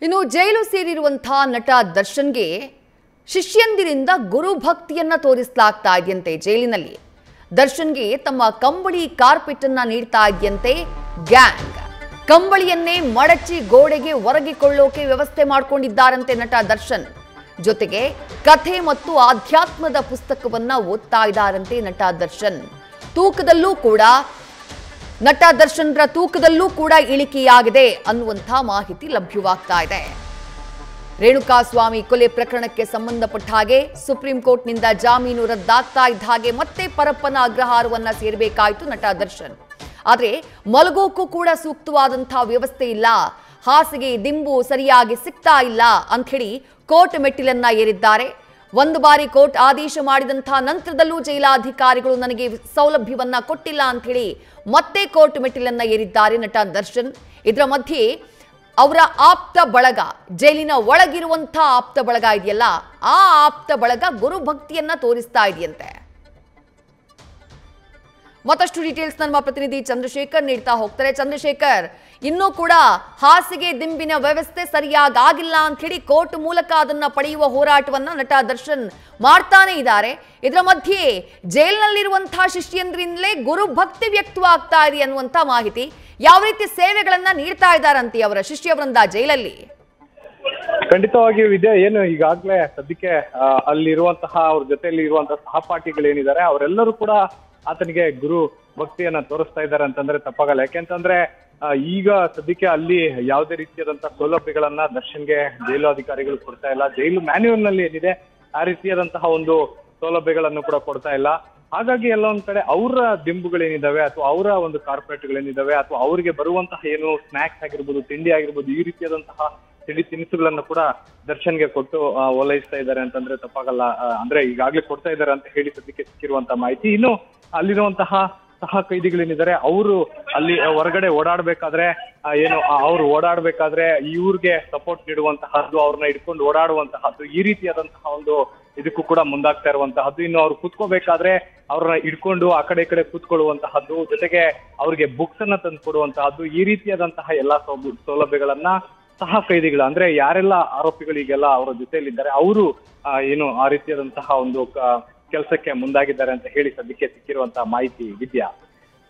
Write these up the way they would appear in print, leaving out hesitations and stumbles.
ಇನ್ನು ಜೈಲು ಸೇರಿರುವಂತಹ ನಟ ದರ್ಶನ್ಗೆ ಶಿಷ್ಯಂದಿರಿಂದ ಗುರುಭಕ್ತಿಯನ್ನ ತೋರಿಸಲಾಗ್ತಾ ಇದೆಯಂತೆ. ಜೈಲಿನಲ್ಲಿ ದರ್ಶನ್ಗೆ ತಮ್ಮ ಕಂಬಳಿ ಕಾರ್ಪೆಟ್ ಅನ್ನ ನೀಡ್ತಾ ಇದೆಯಂತೆ ಗ್ಯಾಂಗ್. ಕಂಬಳಿಯನ್ನೇ ಮಡಚಿ ಗೋಡೆಗೆ ಒರಗಿಕೊಳ್ಳೋಕೆ ವ್ಯವಸ್ಥೆ ಮಾಡಿಕೊಂಡಿದ್ದಾರಂತೆ ನಟ ದರ್ಶನ್. ಜೊತೆಗೆ ಕಥೆ ಮತ್ತು ಆಧ್ಯಾತ್ಮದ ಪುಸ್ತಕವನ್ನ ಓದ್ತಾ ಇದ್ದಾರಂತೆ ನಟ ದರ್ಶನ್. ನಟ ದರ್ಶನ್ರ ತೂಕದಲ್ಲೂ ಕೂಡ ಇಳಿಕೆಯಾಗಿದೆ ಅನ್ನುವಂಥ ಮಾಹಿತಿ ಲಭ್ಯವಾಗ್ತಾ ಇದೆ. ರೇಣುಕಾಸ್ವಾಮಿ ಕೊಲೆ ಪ್ರಕರಣಕ್ಕೆ ಸಂಬಂಧಪಟ್ಟ ಹಾಗೆ ಸುಪ್ರೀಂ ಕೋರ್ಟ್ನಿಂದ ಜಾಮೀನು ರದ್ದಾಗ್ತಾ ಇದ್ದ ಹಾಗೆ ಮತ್ತೆ ಪರಪ್ಪನ ಅಗ್ರಹಾರವನ್ನ ಸೇರಬೇಕಾಯಿತು ನಟ ದರ್ಶನ್. ಆದರೆ ಮಲಗೋಕ್ಕೂ ಕೂಡ ಸೂಕ್ತವಾದಂತಹ ವ್ಯವಸ್ಥೆ ಇಲ್ಲ, ಹಾಸಿಗೆ ದಿಂಬು ಸರಿಯಾಗಿ ಸಿಗ್ತಾ ಇಲ್ಲ ಅಂತ ಹೇಳಿ ಕೋರ್ಟ್ ಮೆಟ್ಟಿಲನ್ನ ಏರಿದ್ದಾರೆ. ಒಂದು ಬಾರಿ ಕೋರ್ಟ್ ಆದೇಶ ಮಾಡಿದಂತಹ ನಂತರದಲ್ಲೂ ಜೈಲಾಧಿಕಾರಿಗಳು ನನಗೆ ಸೌಲಭ್ಯವನ್ನ ಕೊಟ್ಟಿಲ್ಲ ಅಂತ ಹೇಳಿ ಮತ್ತೆ ಕೋರ್ಟ್ ಮೆಟ್ಟಿಲನ್ನ ಏರಿದ್ದಾರೆ ನಟ ದರ್ಶನ್. ಇದರ ಮಧ್ಯೆ ಅವರ ಆಪ್ತ ಬಳಗ, ಜೈಲಿನ ಒಳಗಿರುವಂತಹ ಆಪ್ತ ಬಳಗ ಇದೆಯಲ್ಲ, ಆ ಆಪ್ತ ಬಳಗ ಗುರುಭಕ್ತಿಯನ್ನ ತೋರಿಸ್ತಾ ಇದೆಯಂತೆ. ಮತ್ತಷ್ಟು ಡೀಟೇಲ್ಸ್ ನಮ್ಮ ಪ್ರತಿನಿಧಿ ಚಂದ್ರಶೇಖರ್ ನೀಡ್ತಾ ಹೋಗ್ತಾರೆ. ಚಂದ್ರಶೇಖರ್, ಇನ್ನೂ ಕೂಡ ಹಾಸಿಗೆ ದಿಂಬಿನ ವ್ಯವಸ್ಥೆ ಸರಿಯಾಗಿ ಆಗಿಲ್ಲ ಅಂತ ಹೇಳಿ ಕೋರ್ಟ್ ಮೂಲಕ ಅದನ್ನ ಪಡೆಯುವ ಹೋರಾಟವನ್ನ ನಟ ದರ್ಶನ್ ಮಾಡ್ತಾನೆ ಇದ್ದಾರೆ. ಇದರ ಮಧ್ಯೆ ಜೈಲಿನಲ್ಲಿರುವಂತಹ ಶಿಷ್ಯಂದ್ರಿಂದಲೇ ಗುರುಭಕ್ತಿ ವ್ಯಕ್ತವಾಗ್ತಾ ಇದೆ ಅನ್ನುವಂತ ಮಾಹಿತಿ. ಯಾವ ರೀತಿ ಸೇವೆಗಳನ್ನ ನೀಡ್ತಾ ಇದ್ದಾರಂತೆ ಅವರ ಶಿಷ್ಯವೃಂದ ಜೈಲಲ್ಲಿ? ಖಂಡಿತವಾಗಿಯೂ ವಿದ್ಯಾ, ಏನು ಈಗಾಗಲೇ ಸದ್ಯಕ್ಕೆ ಅಲ್ಲಿರುವಂತಹ ಅವ್ರ ಜೊತೆಯಲ್ಲಿ ಇರುವಂತಹ ಸಹಪಾಠಿಗಳೇನಿದ್ದಾರೆ ಅವರೆಲ್ಲರೂ ಕೂಡ ಆತನಿಗೆ ಗುರು ಭಕ್ತಿಯನ್ನ ತೋರಿಸ್ತಾ ಇದ್ದಾರೆ ಅಂತಂದ್ರೆ ತಪ್ಪಾಗಲ್ಲ. ಯಾಕೆಂತಂದ್ರೆ ಈಗ ಸದ್ಯಕ್ಕೆ ಅಲ್ಲಿ ಯಾವುದೇ ರೀತಿಯಾದಂತಹ ಸೌಲಭ್ಯಗಳನ್ನ ದರ್ಶನ್ಗೆ ಜೈಲು ಅಧಿಕಾರಿಗಳು ಕೊಡ್ತಾ ಇಲ್ಲ. ಜೈಲು ಮ್ಯಾನ್ಯುವಲ್ ನಲ್ಲಿ ಏನಿದೆ ಆ ರೀತಿಯಾದಂತಹ ಒಂದು ಸೌಲಭ್ಯಗಳನ್ನು ಕೂಡ ಕೊಡ್ತಾ ಇಲ್ಲ. ಹಾಗಾಗಿ ಎಲ್ಲ ಒಂದ್ ಕಡೆ ಅವರ ದಿಂಬುಗಳೇನಿದಾವೆ ಅಥವಾ ಅವರ ಒಂದು ಕಾರ್ಪೊರೇಟ್ಗಳೇನಿದಾವೆ ಅಥವಾ ಅವರಿಗೆ ಬರುವಂತಹ ಏನು ಸ್ನಾಕ್ಸ್ ಆಗಿರ್ಬೋದು, ತಿಂಡಿ ಆಗಿರ್ಬೋದು, ಈ ರೀತಿಯಾದಂತಹ ತಿಂಡಿ ತಿನಿಸುಗಳನ್ನ ಕೂಡ ದರ್ಶನ್ಗೆ ಕೊಟ್ಟು ಓಲೈಸ್ತಾ ಇದ್ದಾರೆ ಅಂತಂದ್ರೆ ತಪ್ಪಾಗಲ್ಲ. ಅಂದ್ರೆ ಈಗಾಗ್ಲೇ ಕೊಡ್ತಾ ಇದ್ದಾರೆ ಅಂತ ಹೇಳಿ ಸದ್ಯಕ್ಕೆ ಸಿಕ್ಕಿರುವಂತಹ ಮಾಹಿತಿ. ಇನ್ನು ಅಲ್ಲಿರುವಂತಹ ಸಹ ಕೈದಿಗಳೇನಿದ್ದಾರೆ ಅವರು ಅಲ್ಲಿ ಹೊರಗಡೆ ಓಡಾಡ್ಬೇಕಾದ್ರೆ ಅವ್ರು ಓಡಾಡ್ಬೇಕಾದ್ರೆ ಇವ್ರಿಗೆ ಸಪೋರ್ಟ್ ನೀಡುವಂತಹದ್ದು, ಅವ್ರನ್ನ ಹಿಡ್ಕೊಂಡು ಓಡಾಡುವಂತಹದ್ದು, ಈ ರೀತಿಯಾದಂತಹ ಒಂದು ಇದಕ್ಕೂ ಕೂಡ ಮುಂದಾಗ್ತಾ ಇರುವಂತಹದ್ದು. ಇನ್ನು ಅವ್ರು ಕೂತ್ಕೋಬೇಕಾದ್ರೆ ಅವ್ರನ್ನ ಹಿಡ್ಕೊಂಡು ಆ ಕಡೆ ಈ ಕಡೆ ಕೂತ್ಕೊಳ್ಳುವಂತಹದ್ದು, ಜೊತೆಗೆ ಅವ್ರಿಗೆ ಬುಕ್ಸ್ ಅನ್ನ ತಂದು ಕೊಡುವಂತಹದ್ದು, ಈ ರೀತಿಯಾದಂತಹ ಎಲ್ಲಾ ಸೌಲಭ್ಯಗಳನ್ನ ಸಹ ಕೈದಿಗಳು ಅಂದ್ರೆ ಯಾರೆಲ್ಲ ಆರೋಪಿಗಳಿಗೆಲ್ಲ ಅವರ ಜೊತೆಯಲ್ಲಿದ್ದಾರೆ ಅವರು ಆ ರೀತಿಯಾದಂತಹ ಒಂದು ಕೆಲಸಕ್ಕೆ ಮುಂದಾಗಿದ್ದಾರೆ ಅಂತ ಹೇಳಿ ಸದ್ಯಕ್ಕೆ ಸಿಕ್ಕಿರುವಂತಹ ಮಾಹಿತಿ. ವಿದ್ಯಾ,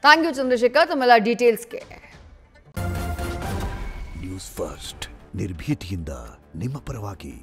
ಥ್ಯಾಂಕ್ ಯು ಚಂದ್ರಶೇಖರ್ ತಮ್ಮೆಲ್ಲ ಡೀಟೇಲ್ಸ್ಗೆ. ನ್ಯೂಸ್ ಫಸ್ಟ್ ನಿರ್ಭೀತಿಯಿಂದ ನಿಮ್ಮ ಪರವಾಗಿ.